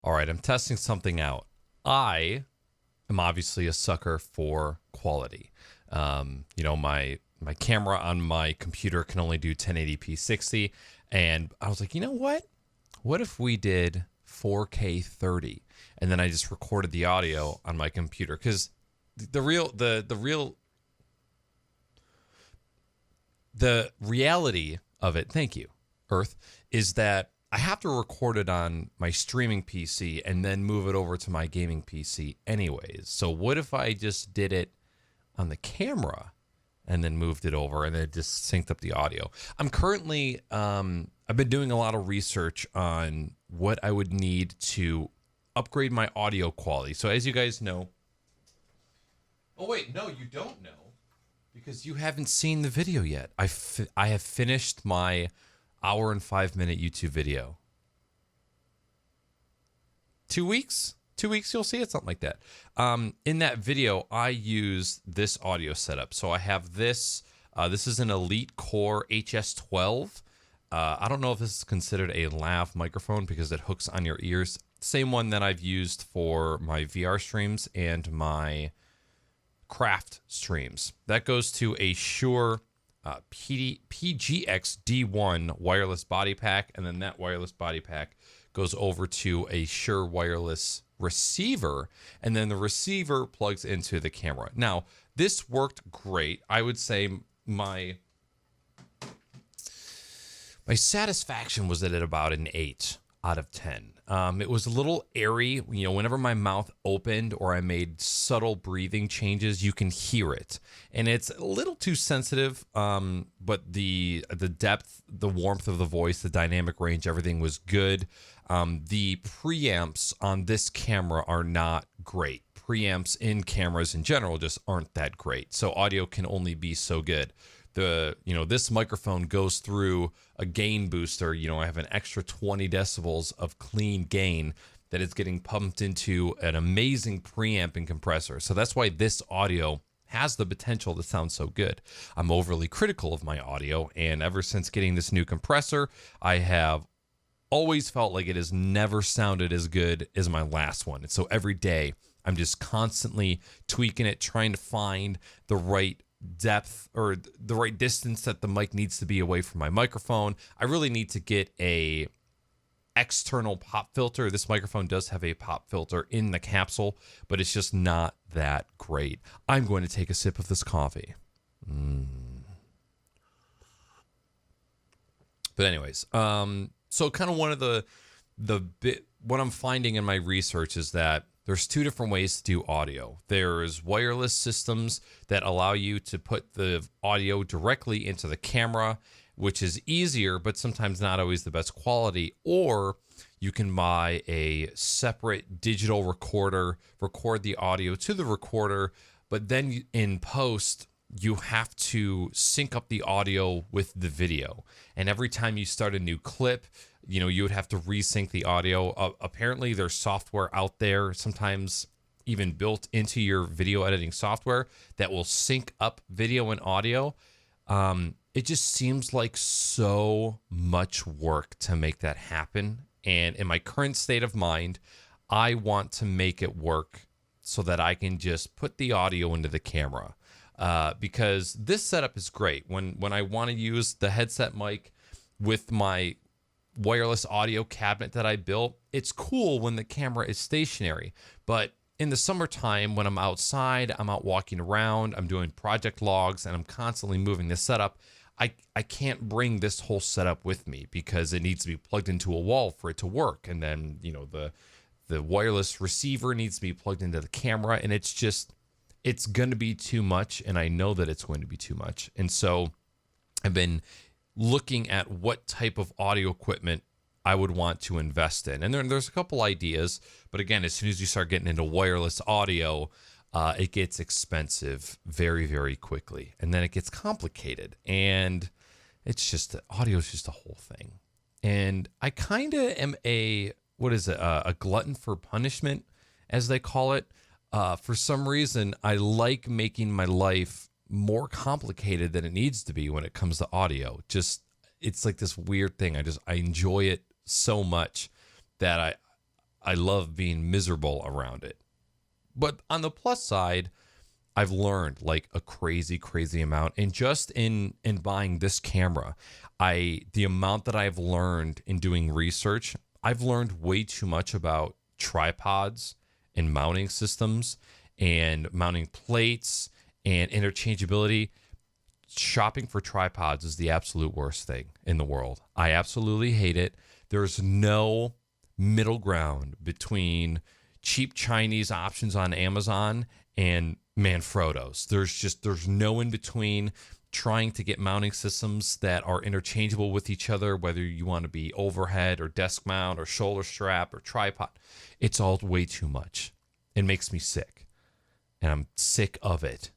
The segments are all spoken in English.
All right, I'm testing something out. I am obviously a sucker for quality. My camera on my computer can only do 1080p 60, and I was like, you know what? What if we did 4K 30, and then I just recorded the audio on my computer? Because the reality of it, thank you, Earth, is that I have to record it on my streaming PC and then move it over to my gaming PC anyways. So what if I just did it on the camera and then moved it over and then just synced up the audio? I'm currently, I've been doing a lot of research on what I would need to upgrade my audio quality. So as you guys know, oh wait, no, you don't know. Because you haven't seen the video yet. I have finished my hour and 5 minute YouTube video. 2 weeks? 2 weeks, you'll see it, something like that. In that video, I use this audio setup. So I have this. This is an Elite Core HS12. I don't know if this is considered a lav microphone because it hooks on your ears. Same one that I've used for my VR streams and my craft streams. That goes to a Shure PGX D1 wireless body pack, and then that wireless body pack goes over to a Shure wireless receiver, and then the receiver plugs into the camera. Now, this worked great. I would say my satisfaction was at about an 8 out of 10. It was a little airy. Whenever my mouth opened or I made subtle breathing changes, you can hear it. And it's a little too sensitive, but the depth, the warmth of the voice, the dynamic range, everything was good. The preamps on this camera are not great. Preamps in cameras in general just aren't that great. So audio can only be so good. This microphone goes through a gain booster. I have an extra 20 decibels of clean gain that is getting pumped into an amazing preamp and compressor. So that's why this audio has the potential to sound so good. I'm overly critical of my audio, and ever since getting this new compressor, I have always felt like it has never sounded as good as my last one. And so every day I'm just constantly tweaking it, trying to find the right depth or the right distance that the mic needs to be away from my microphone. I really need to get a external pop filter. This microphone does have a pop filter in the capsule, but it's just not that great. I'm going to take a sip of this coffee. But anyways, so kind of one of what I'm finding in my research is that there's two different ways to do audio. There's wireless systems that allow you to put the audio directly into the camera, which is easier, but sometimes not always the best quality. Or you can buy a separate digital recorder, record the audio to the recorder, but then in post, you have to sync up the audio with the video. And every time you start a new clip, you would have to resync the audio. Apparently, there's software out there, sometimes even built into your video editing software, that will sync up video and audio. It just seems like so much work to make that happen. And in my current state of mind, I want to make it work so that I can just put the audio into the camera. Because this setup is great. When I want to use the headset mic with my wireless audio cabinet that I built, it's cool when the camera is stationary. But in the summertime, when I'm outside, I'm out walking around, I'm doing project logs, and I'm constantly moving this setup, I can't bring this whole setup with me because it needs to be plugged into a wall for it to work. And then, the wireless receiver needs to be plugged into the camera, and it's going to be too much, and I know that it's going to be too much. And so I've been looking at what type of audio equipment I would want to invest in. And there's a couple ideas, but again, as soon as you start getting into wireless audio, it gets expensive very, very quickly. And then it gets complicated. And audio is just a whole thing. And I kind of am a glutton for punishment, as they call it. For some reason, I like making my life more complicated than it needs to be when it comes to audio. It's like this weird thing. I enjoy it so much that I love being miserable around it. But on the plus side, I've learned like a crazy amount. And just in buying this camera, the amount that I've learned in doing research, I've learned way too much about tripods and mounting systems and mounting plates and interchangeability. Shopping for tripods is the absolute worst thing in the world. I absolutely hate it. There's no middle ground between cheap Chinese options on Amazon and Manfrotto's. There's no in between. Trying to get mounting systems that are interchangeable with each other, whether you want to be overhead or desk mount or shoulder strap or tripod, it's all way too much. It makes me sick, and I'm sick of it.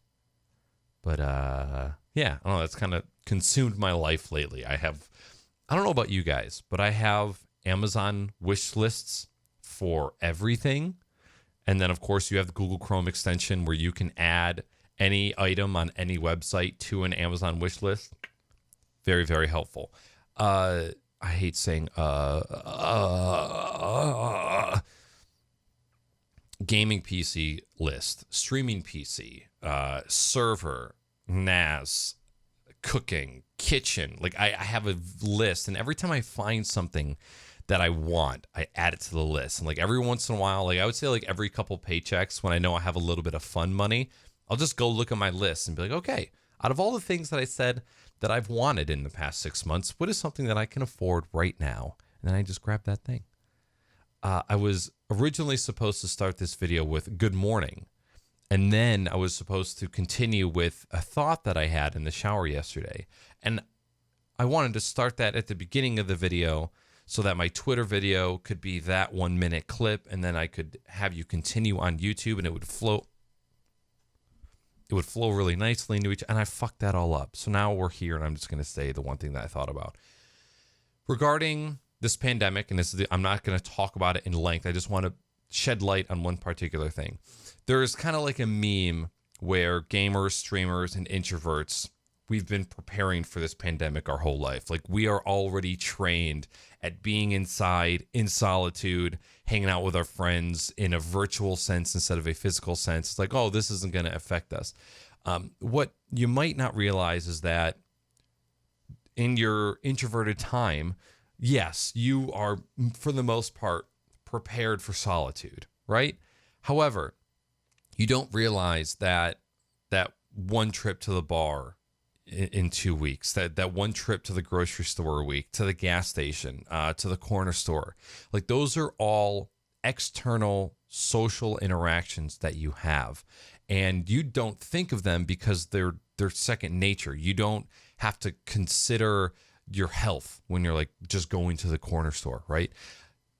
But yeah, I don't know, that's kind of consumed my life lately. I don't know about you guys, but I have Amazon wish lists for everything. And then, of course, you have the Google Chrome extension where you can add any item on any website to an Amazon wish list. Very, very helpful. I hate saying gaming PC list, streaming PC, server, NAS, cooking, kitchen. Like I have a list, and every time I find something that I want, I add it to the list. And like every once in a while, like I would say like every couple paychecks, when I know I have a little bit of fun money, I'll just go look at my list and be like, okay, out of all the things that I said that I've wanted in the past 6 months, what is something that I can afford right now? And then I just grab that thing. I was originally supposed to start this video with good morning. And then I was supposed to continue with a thought that I had in the shower yesterday. And I wanted to start that at the beginning of the video so that my Twitter video could be that 1 minute clip. And then I could have you continue on YouTube and it would flow. It would flow really nicely into each. And I fucked that all up. So now we're here and I'm just going to say the one thing that I thought about. Regarding this pandemic, and I'm not going to talk about it in length. I just want to shed light on one particular thing. There's kind of like a meme where gamers, streamers, and introverts, we've been preparing for this pandemic our whole life. Like we are already trained at being inside, in solitude, hanging out with our friends in a virtual sense instead of a physical sense. It's like, oh, this isn't going to affect us. What you might not realize is that in your introverted time, yes, you are, for the most part, prepared for solitude, right? However, you don't realize that one trip to the bar in 2 weeks, that one trip to the grocery store a week, to the gas station, to the corner store, like those are all external social interactions that you have, and you don't think of them because they're second nature. You don't have to consider your health when you're like just going to the corner store, right?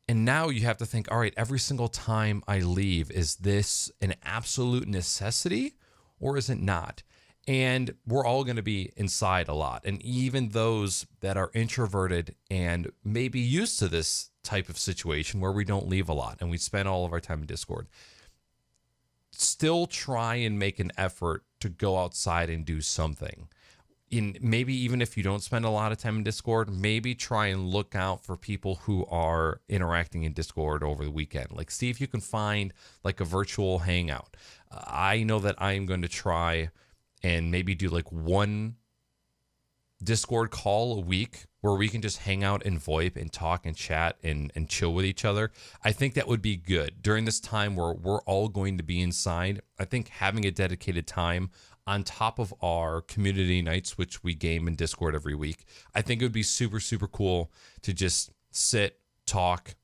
And now you have to think, all right, every single time I leave, is this an absolute necessity or is it not? And we're all going to be inside a lot. And even those that are introverted and maybe used to this type of situation where we don't leave a lot and we spend all of our time in Discord, still try and make an effort to go outside and do something. Maybe even if you don't spend a lot of time in Discord, maybe try and look out for people who are interacting in Discord over the weekend. Like see if you can find like a virtual hangout. I know that I am going to try and maybe do like one Discord call a week where we can just hang out and VoIP and talk and chat and chill with each other. I think that would be good during this time where we're all going to be inside. I think having a dedicated time on top of our community nights, which we game in Discord every week, I think it would be super, super cool to just sit, talk.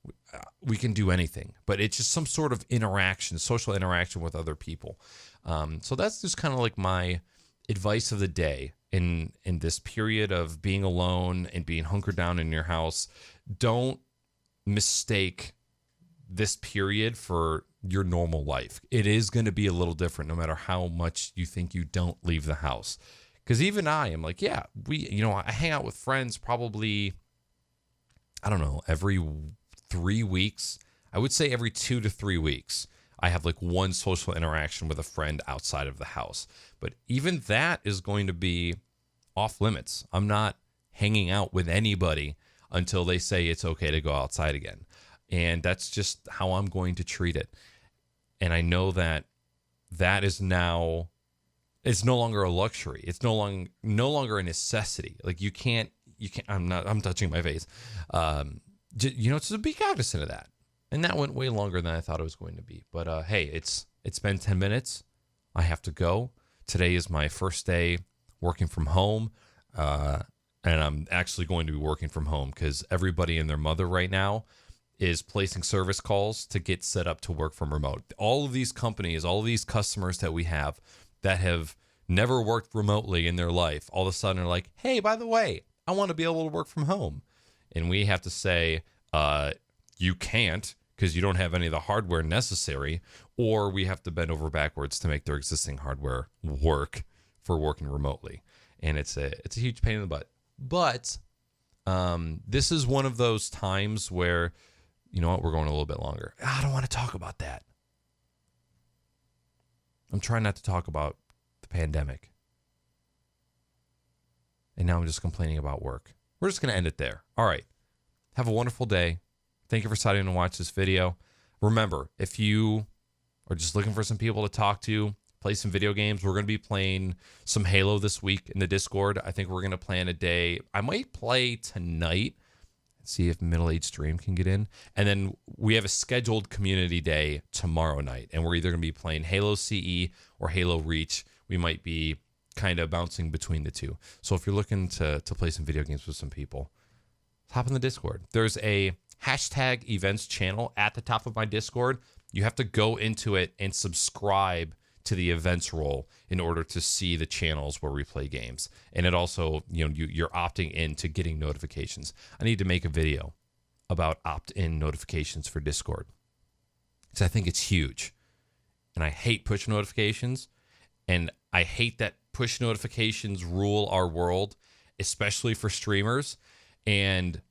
We can do anything, but it's just some sort of interaction, social interaction with other people. So that's just kind of like my advice of the day in this period of being alone and being hunkered down in your house. Don't mistake this period for your normal life. It is going to be a little different no matter how much you think you don't leave the house. Because even I am like, yeah, I hang out with friends probably, I don't know, every 3 weeks. I would say every 2 to 3 weeks. I have like one social interaction with a friend outside of the house. But even that is going to be off limits. I'm not hanging out with anybody until they say it's okay to go outside again. And that's just how I'm going to treat it. And I know that is now, it's no longer a luxury. It's no longer a necessity. Like you can't, I'm touching my face. So be cognizant of that. And that went way longer than I thought it was going to be. But hey, it's been 10 minutes. I have to go. Today is my first day working from home. And I'm actually going to be working from home because everybody and their mother right now is placing service calls to get set up to work from remote. All of these companies, all of these customers that we have that have never worked remotely in their life, all of a sudden are like, hey, by the way, I want to be able to work from home. And we have to say, you can't because you don't have any of the hardware necessary, or we have to bend over backwards to make their existing hardware work for working remotely. And it's a huge pain in the butt. But this is one of those times where, you know what, we're going a little bit longer. I don't want to talk about that. I'm trying not to talk about the pandemic. And now I'm just complaining about work. We're just going to end it there. All right. Have a wonderful day. Thank you for deciding to watch this video. Remember, if you are just looking for some people to talk to, play some video games, we're going to be playing some Halo this week in the Discord. I think we're going to plan a day. I might play tonight. See if Middle Age Stream can get in. And then we have a scheduled community day tomorrow night. And we're either going to be playing Halo CE or Halo Reach. We might be kind of bouncing between the two. So if you're looking to play some video games with some people, hop in the Discord. There's a hashtag events channel at the top of my Discord. You have to go into it and subscribe to the events role in order to see the channels where we play games. And it also, you're opting in to getting notifications. I need to make a video about opt-in notifications for Discord because I think it's huge. And I hate push notifications. And I hate that push notifications rule our world, especially for streamers. And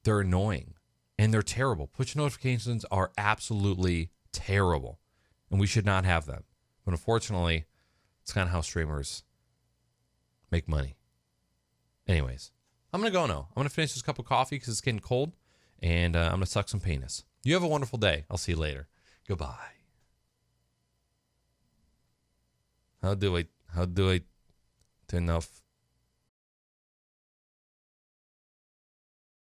they're annoying and they're terrible. Push notifications are absolutely terrible. And we should not have them. But unfortunately, it's kind of how streamers make money. Anyways, I'm going to go now. I'm going to finish this cup of coffee because it's getting cold. And I'm going to suck some penis. You have a wonderful day. I'll see you later. Goodbye. How do I turn off